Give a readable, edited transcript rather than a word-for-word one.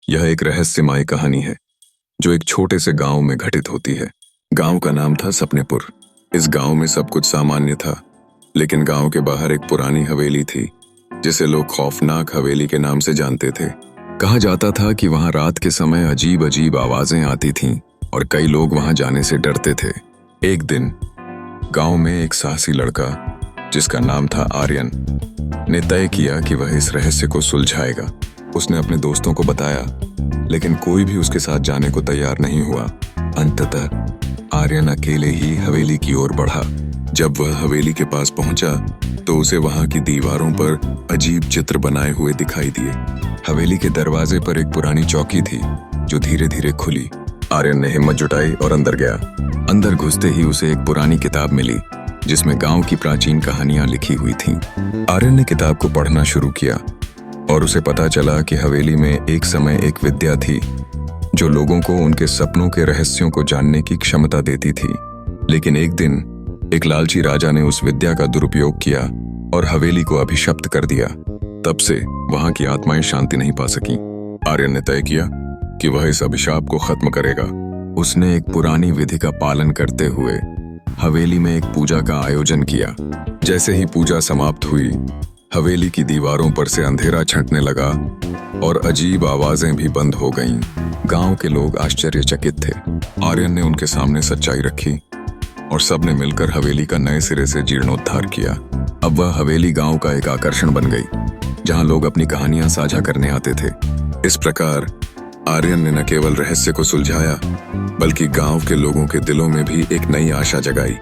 यह एक रहस्यमय कहानी है जो एक छोटे से गांव में घटित होती है। गांव का नाम था सपनेपुर। इस गांव में सब कुछ सामान्य था, लेकिन गांव के बाहर एक पुरानी हवेली थी जिसे लोग खौफनाक हवेली के नाम से जानते थे। कहा जाता था कि वहां रात के समय अजीब अजीब आवाजें आती थीं और कई लोग वहां जाने से डरते थे। एक दिन गांव में एक साहसी लड़का जिसका नाम था आर्यन ने तय किया कि वह इस रहस्य को सुलझाएगा। उसने अपने दोस्तों को बताया, लेकिन कोई भी उसके साथ जाने को तैयार नहीं हुआ। अंततः आर्यन अकेले ही हवेली की ओर बढ़ा। जब वह हवेली के पास पहुंचा तो उसे वहां की दीवारों पर अजीब चित्र बनाए हुए दिखाई दिए। हवेली के दरवाजे पर एक पुरानी चौकी थी जो धीरे धीरे खुली। आर्यन ने हिम्मत जुटाई और अंदर गया। अंदर घुसते ही उसे एक पुरानी किताब मिली जिसमें गांव की प्राचीन कहानियां लिखी हुई थीं। आर्यन ने किताब को पढ़ना शुरू किया और उसे पता चला कि हवेली में एक समय एक विद्या थी जो लोगों को उनके सपनों के रहस्यों को जानने की क्षमता देती थी। लेकिन एक दिन एक लालची राजा ने उस विद्या का दुरुपयोग किया और हवेली को अभिशप्त कर दिया। तब से वहां की आत्माएं शांति नहीं पा सकी। आर्यन ने तय किया कि वह इस अभिशाप को खत्म करेगा। उसने एक पुरानी विधि का पालन करते हुए हवेली में एक पूजा का आयोजन किया। जैसे ही पूजा समाप्त हुई, हवेली की दीवारों पर से अंधेरा छंटने लगा और अजीब आवाजें भी बंद हो गईं। गांव के लोग आश्चर्यचकित थे। आर्यन ने उनके सामने सच्चाई रखी और सबने मिलकर हवेली का नए सिरे से जीर्णोद्धार किया। अब वह हवेली गांव का एक आकर्षण बन गई जहां लोग अपनी कहानियां साझा करने आते थे। इस प्रकार आर्यन ने न केवल रहस्य को सुलझाया, बल्कि गांव के लोगों के दिलों में भी एक नई आशा जगाई।